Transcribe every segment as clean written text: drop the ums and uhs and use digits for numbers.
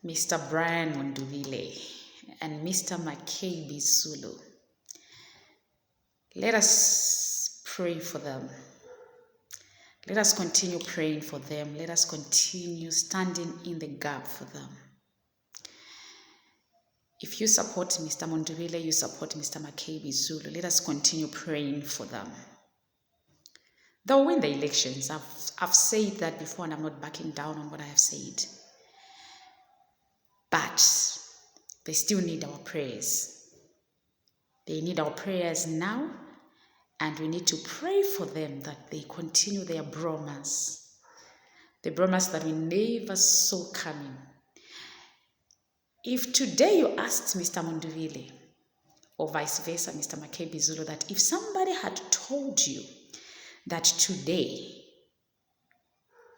Mr. Brian Munduvile and Mr. Makebi Zulu. Let us pray for them. Let us continue praying for them. Let us continue standing in the gap for them. If you support Mr. Munduvile, you support Mr. Makebi Zulu. Let us continue praying for them. They'll win the elections. I've said that before and I'm not backing down on what I have said. But they still need our prayers. They need our prayers now, and we need to pray for them that they continue their bromance. The bromance that we never saw coming. If today you asked Mr. Munduvile, or vice versa, Mr. Makebi Zulu, that if somebody had told you that today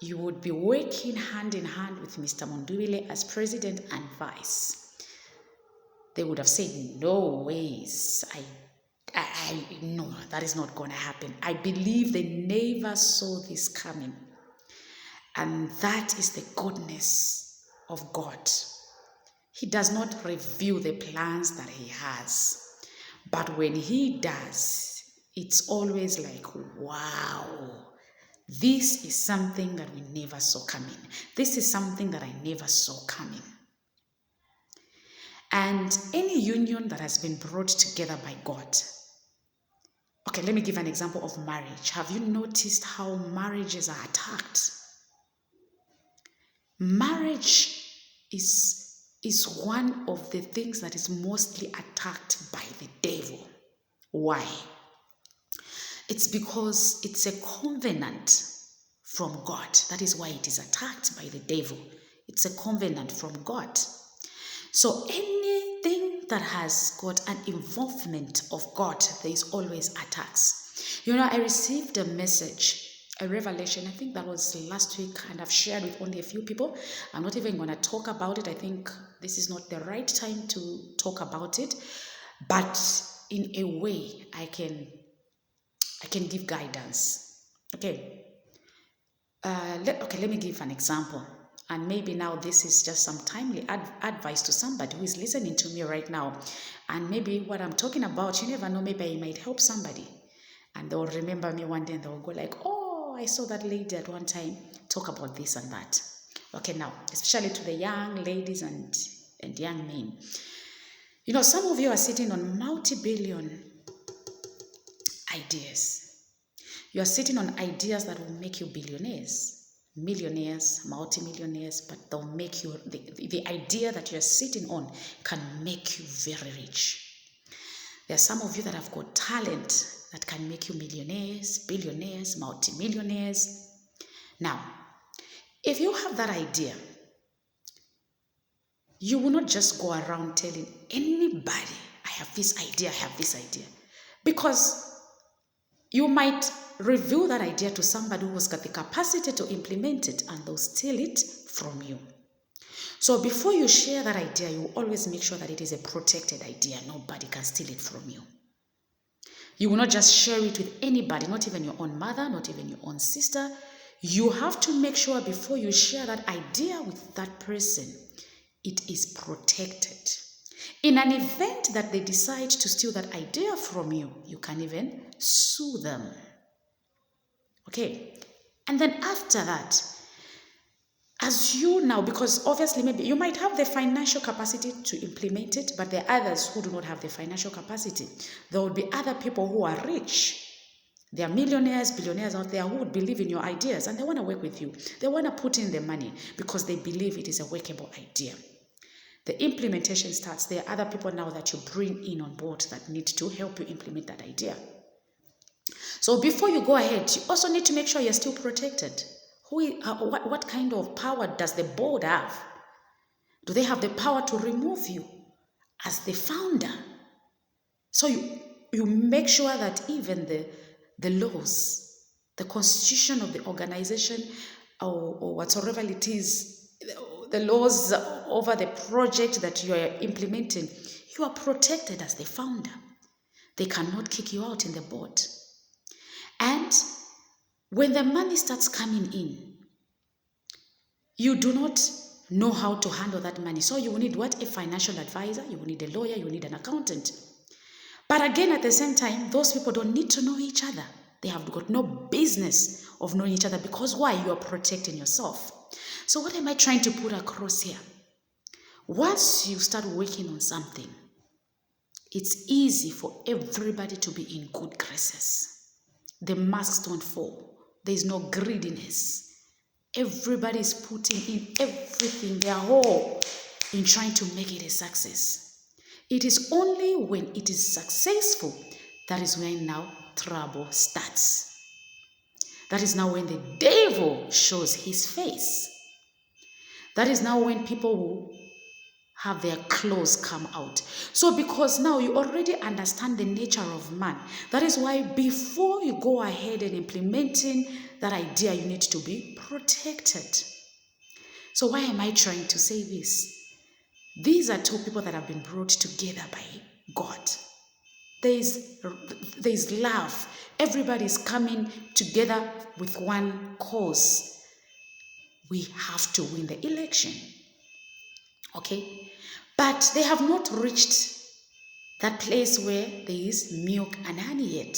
you would be working hand in hand with Mr. Munduvile as president and vice, they would have said, no ways. No, that is not going to happen. I believe they never saw this coming. And that is the goodness of God. He does not reveal the plans that he has. But when he does, it's always like, wow. This is something that we never saw coming. This is something that I never saw coming. And any union that has been brought together by God. Okay, let me give an example of marriage. Have you noticed how marriages are attacked? Marriage is one of the things that is mostly attacked by the devil. Why? It's because it's a covenant from God. That is why it is attacked by the devil. It's a covenant from God. So anything that has got an involvement of God, there is always attacks. You know, I received a message, a revelation, I think that was last week, and I've shared with only a few people. I'm not even going to talk about it. I think this is not the right time to talk about it. But in a way, I can give guidance. Okay. Let me give an example. And maybe now this is just some timely advice to somebody who is listening to me right now. And maybe what I'm talking about, you never know, maybe it might help somebody. And they'll remember me one day and they'll go like, oh, I saw that lady at one time talk about this and that. Okay, now, especially to the young ladies and young men. You know, some of you are sitting on multi-billion ideas. You are sitting on ideas that will make you billionaires, millionaires, multi-millionaires, but they'll make you, the idea that you're sitting on can make you very rich. There are some of you that have got talent that can make you millionaires, billionaires, multi-millionaires. Now, if you have that idea, you will not just go around telling anybody, I have this idea. Because you might reveal that idea to somebody who has got the capacity to implement it, and they'll steal it from you. So before you share that idea, you always make sure that it is a protected idea. Nobody can steal it from you. You will not just share it with anybody, not even your own mother, not even your own sister. You have to make sure before you share that idea with that person, it is protected. In an event that they decide to steal that idea from you, you can even sue them. Okay. And then after that, as you now, because obviously maybe you might have the financial capacity to implement it, but there are others who do not have the financial capacity. There will be other people who are rich. There are millionaires, billionaires out there who would believe in your ideas and they want to work with you. They want to put in the money because they believe it is a workable idea. The implementation starts. There are other people now that you bring in on board that need to help you implement that idea. So before you go ahead, you also need to make sure you're still protected. What kind of power does the board have? Do they have the power to remove you as the founder? So you make sure that even the laws, the constitution of the organization or whatsoever it is, the laws over the project that you are implementing, you are protected as the founder. They cannot kick you out in the board. And when the money starts coming in, you do not know how to handle that money. So you will need what? A financial advisor, you will need a lawyer, you will need an accountant. But again, at the same time, those people don't need to know each other. They have got no business of knowing each other, because why? You are protecting yourself. So what am I trying to put across here? Once you start working on something, it's easy for everybody to be in good graces. The masks don't fall. There's no greediness. Everybody is putting in everything, their whole, in trying to make it a success. It is only when it is successful that is when now trouble starts. That is now when the devil shows his face. That is now when people will have their clothes come out. So because now you already understand the nature of man, that is why before you go ahead and implementing that idea, you need to be protected. So why am I trying to say this? These are two people that have been brought together by God. There's love. Everybody is coming together with one cause. We have to win the election. Okay? But they have not reached that place where there is milk and honey yet.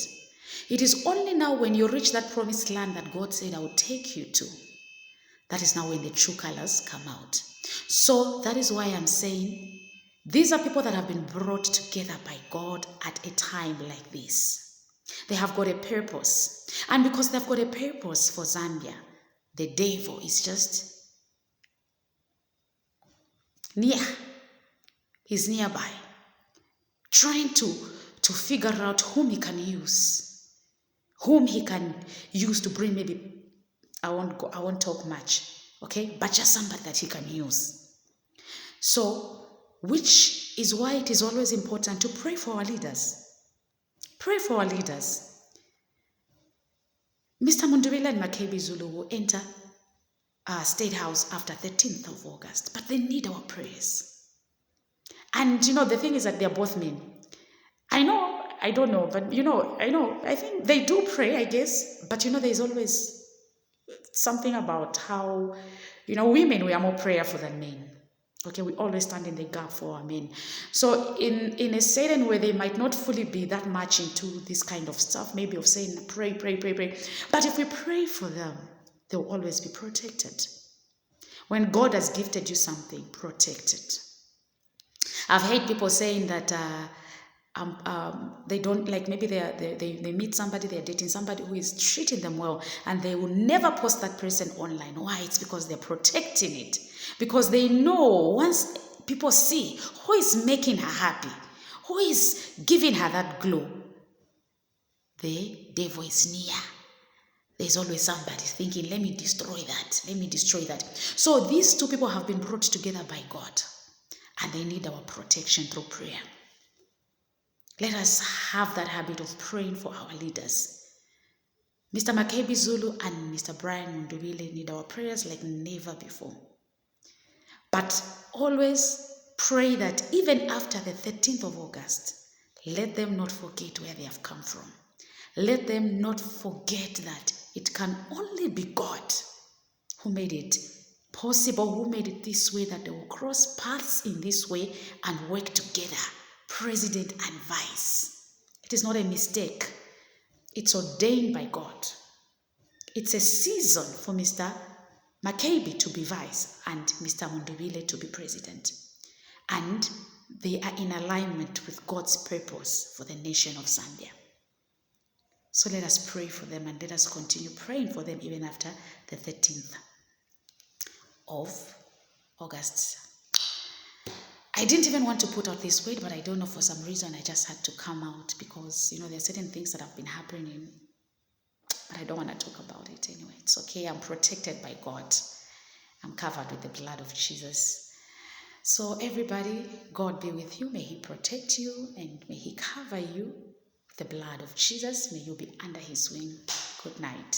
It is only now when you reach that promised land that God said, I will take you to. That is now when the true colors come out. So that is why I'm saying these are people that have been brought together by God at a time like this. They have got a purpose. And because they've got a purpose for Zambia, the devil is just near. He's nearby, trying to figure out whom he can use to bring, maybe, I won't talk much, okay, but just somebody that he can use. So, which is why it is always important to pray for our leaders. Pray for our leaders. Mr. Mundubile and Makebi Zulu will enter State House after 13th of August, but they need our prayers. And the thing is that they're both men. I don't know, but I think they do pray, I guess, but there's always something about how, women, we are more prayerful than men. Okay, we always stand in the gap for our men. So in a certain way, they might not fully be that much into this kind of stuff, maybe of saying, pray. But if we pray for them, they will always be protected. When God has gifted you something, protect it. I've heard people saying that they don't, like, maybe they meet somebody, they're dating somebody who is treating them well, and they will never post that person online. Why? It's because they're protecting it. Because they know once people see who is making her happy, who is giving her that glow, the devil is near. There's always somebody thinking, let me destroy that. So these two people have been brought together by God, and they need our protection through prayer. Let us have that habit of praying for our leaders. Mr. Makebi Zulu and Mr. Brian Mundubile need our prayers like never before. But always pray that even after the 13th of August, let them not forget where they have come from. Let them not forget that it can only be God who made it possible, who made it this way, that they will cross paths in this way and work together, president and vice. It is not a mistake. It's ordained by God. It's a season for Mr. Makebi to be vice and Mr. Mundubile to be president. And they are in alignment with God's purpose for the nation of Zambia. So let us pray for them, and let us continue praying for them even after the 13th of August. I didn't even want to put out this word, but I don't know, for some reason I just had to come out, because there are certain things that have been happening, but I don't want to talk about it anyway. It's okay. I'm protected by God. I'm covered with the blood of Jesus. So everybody, God be with you. May He protect you, and may He cover you with the blood of Jesus. May you be under His wing. Good night.